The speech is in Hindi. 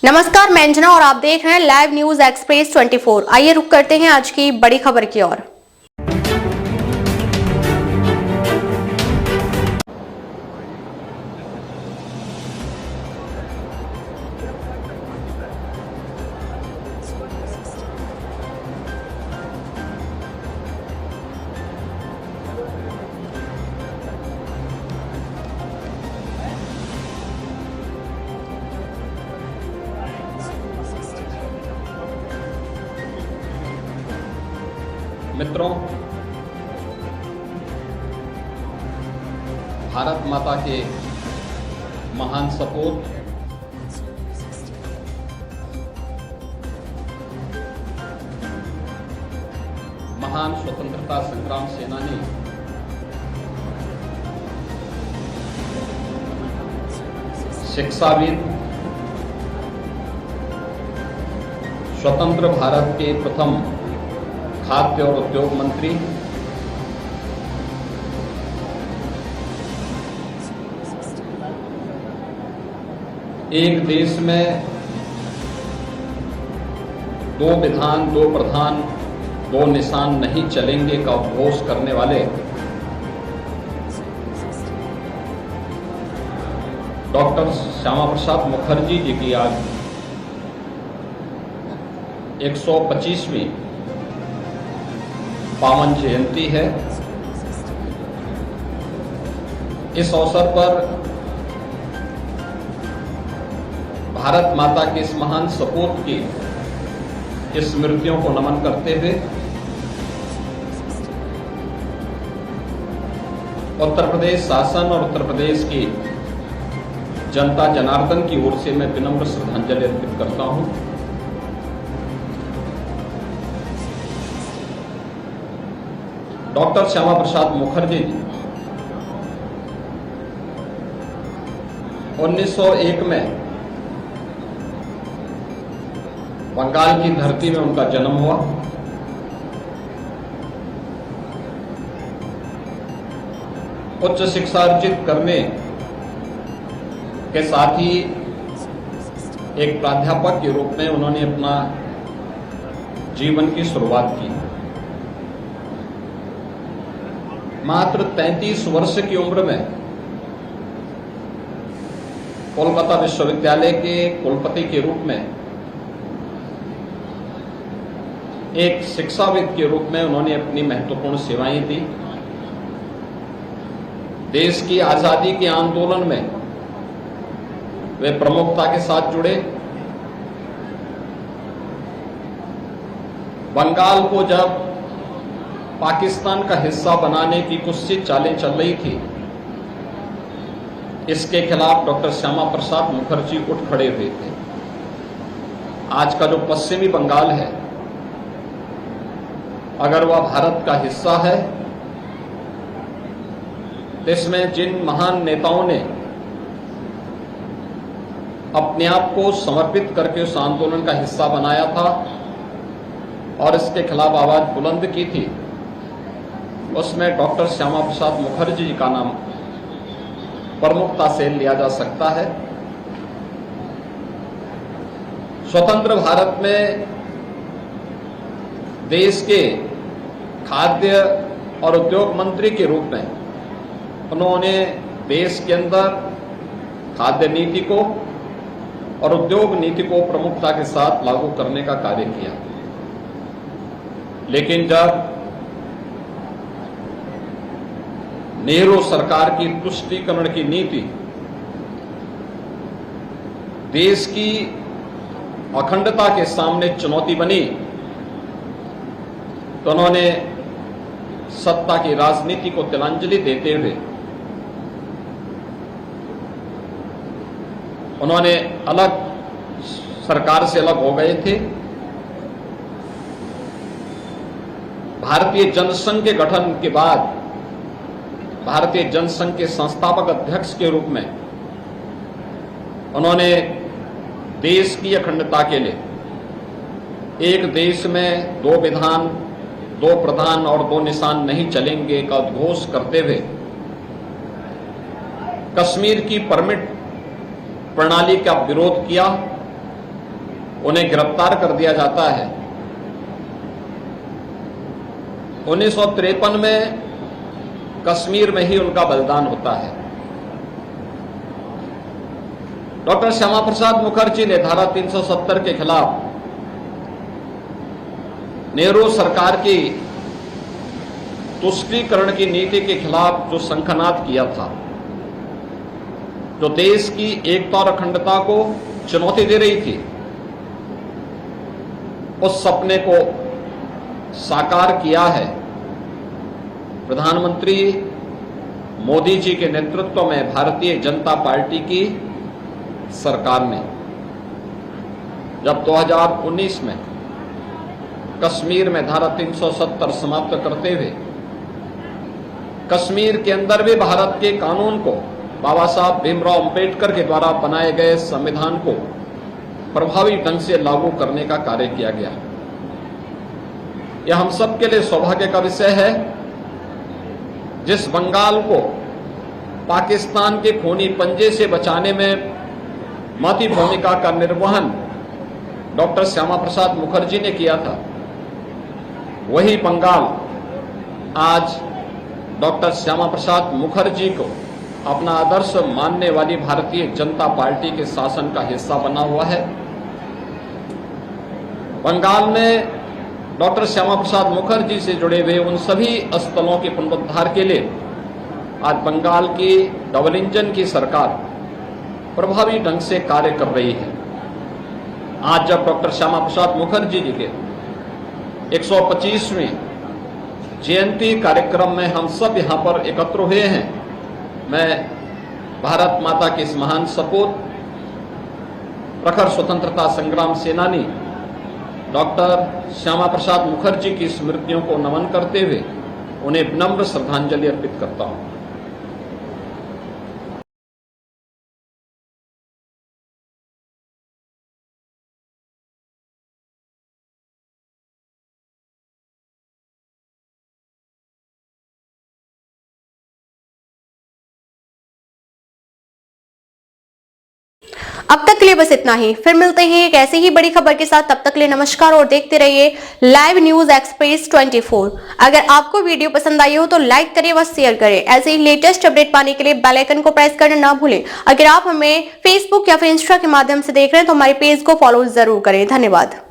नमस्कार, मैं अंजना और आप देख रहे हैं लाइव न्यूज एक्सप्रेस 24। आइए रुक करते हैं आज की बड़ी खबर की ओर। मित्रों, भारत माता के महान सपूत महान स्वतंत्रता संग्राम सेनानी शिक्षाविद, स्वतंत्र भारत के प्रथम खाद्य और उद्योग मंत्री, एक देश में दो विधान, दो प्रधान, दो निशान नहीं चलेंगे का उद्घोष करने वाले डॉक्टर श्यामा प्रसाद मुखर्जी जी की आज 125वीं पावन जयंती है। इस अवसर पर भारत माता के इस महान सपूत की स्मृतियों को नमन करते हुए उत्तर प्रदेश शासन और उत्तर प्रदेश की जनता जनार्दन की ओर से मैं विनम्र श्रद्धांजलि अर्पित करता हूं। डॉक्टर श्यामा प्रसाद मुखर्जी जी 1901 में बंगाल की धरती में उनका जन्म हुआ। उच्च शिक्षा अर्जित करने के साथ ही एक प्राध्यापक के रूप में उन्होंने अपना जीवन की शुरुआत की। मात्र 33 वर्ष की उम्र में कोलकाता विश्वविद्यालय के कुलपति के रूप में, एक शिक्षाविद के रूप में उन्होंने अपनी महत्वपूर्ण सेवाएं दी। देश की आजादी के आंदोलन में वे प्रमुखता के साथ जुड़े। बंगाल को जब पाकिस्तान का हिस्सा बनाने की कुछ चालें चल रही थी, इसके खिलाफ डॉक्टर श्यामा प्रसाद मुखर्जी उठ खड़े हुए थे। आज का जो पश्चिमी बंगाल है, अगर वह भारत का हिस्सा है, तो इसमें जिन महान नेताओं ने अपने आप को समर्पित करके उस आंदोलन का हिस्सा बनाया था और इसके खिलाफ आवाज बुलंद की थी, उसमें डॉक्टर श्यामा प्रसाद मुखर्जी जी का नाम प्रमुखता से लिया जा सकता है। स्वतंत्र भारत में देश के खाद्य और उद्योग मंत्री के रूप में उन्होंने देश के अंदर खाद्य नीति को और उद्योग नीति को प्रमुखता के साथ लागू करने का कार्य किया। लेकिन जब नेहरू सरकार की तुष्टीकरण की नीति देश की अखंडता के सामने चुनौती बनी, तो उन्होंने सत्ता की राजनीति को तिलांजलि देते हुए उन्होंने अलग सरकार से अलग हो गए थे। भारतीय जनसंघ के गठन के बाद भारतीय जनसंघ के संस्थापक अध्यक्ष के रूप में उन्होंने देश की अखंडता के लिए एक देश में दो विधान, दो प्रधान और दो निशान नहीं चलेंगे का उद्घोष करते हुए कश्मीर की परमिट प्रणाली का विरोध किया उन्हें गिरफ्तार कर दिया जाता है। 1953 में कश्मीर में ही उनका बलिदान होता है। डॉक्टर श्यामा प्रसाद मुखर्जी ने धारा 370 के खिलाफ नेहरू सरकार की तुष्टीकरण की नीति के खिलाफ जो शंखनाद किया था, जो देश की एकता और अखंडता को चुनौती दे रही थी, उस सपने को साकार किया है प्रधानमंत्री मोदी जी के नेतृत्व में भारतीय जनता पार्टी की सरकार ने। जब 2019 में कश्मीर में धारा 370 समाप्त करते हुए कश्मीर के अंदर भी भारत के कानून को, बाबा साहब भीमराव अंबेडकर के द्वारा बनाए गए संविधान को प्रभावी ढंग से लागू करने का कार्य किया गया। यह हम सब के लिए सौभाग्य का विषय है। जिस बंगाल को पाकिस्तान के खूनी पंजे से बचाने में महती भूमिका का निर्वहन डॉक्टर श्यामा प्रसाद मुखर्जी ने किया था, वही बंगाल आज डॉक्टर श्यामा प्रसाद मुखर्जी को अपना आदर्श मानने वाली भारतीय जनता पार्टी के शासन का हिस्सा बना हुआ है। बंगाल में डॉक्टर श्यामा प्रसाद मुखर्जी से जुड़े हुए उन सभी स्थलों के पुनरुद्धार के लिए आज बंगाल की डबल इंजन की सरकार प्रभावी ढंग से कार्य कर रही है। आज जब डॉक्टर श्यामा प्रसाद मुखर्जी जी के 125वें जयंती कार्यक्रम में हम सब यहाँ पर एकत्र हुए हैं, मैं भारत माता के इस महान सपूत, प्रखर स्वतंत्रता संग्राम सेनानी डॉक्टर श्यामा प्रसाद मुखर्जी की स्मृतियों को नमन करते हुए उन्हें विनम्र श्रद्धांजलि अर्पित करता हूं। अब तक के लिए बस इतना ही। फिर मिलते हैं एक ऐसी ही बड़ी खबर के साथ। तब तक के लिए नमस्कार और देखते रहिए लाइव न्यूज एक्सप्रेस 24। अगर आपको वीडियो पसंद आई हो तो लाइक करें व शेयर करें। ऐसे ही लेटेस्ट अपडेट पाने के लिए बेल आइकन को प्रेस करना ना भूलें। अगर आप हमें फेसबुक या फिर इंस्टा के माध्यम से देख रहे हैं तो हमारे पेज को फॉलो जरूर करें। धन्यवाद।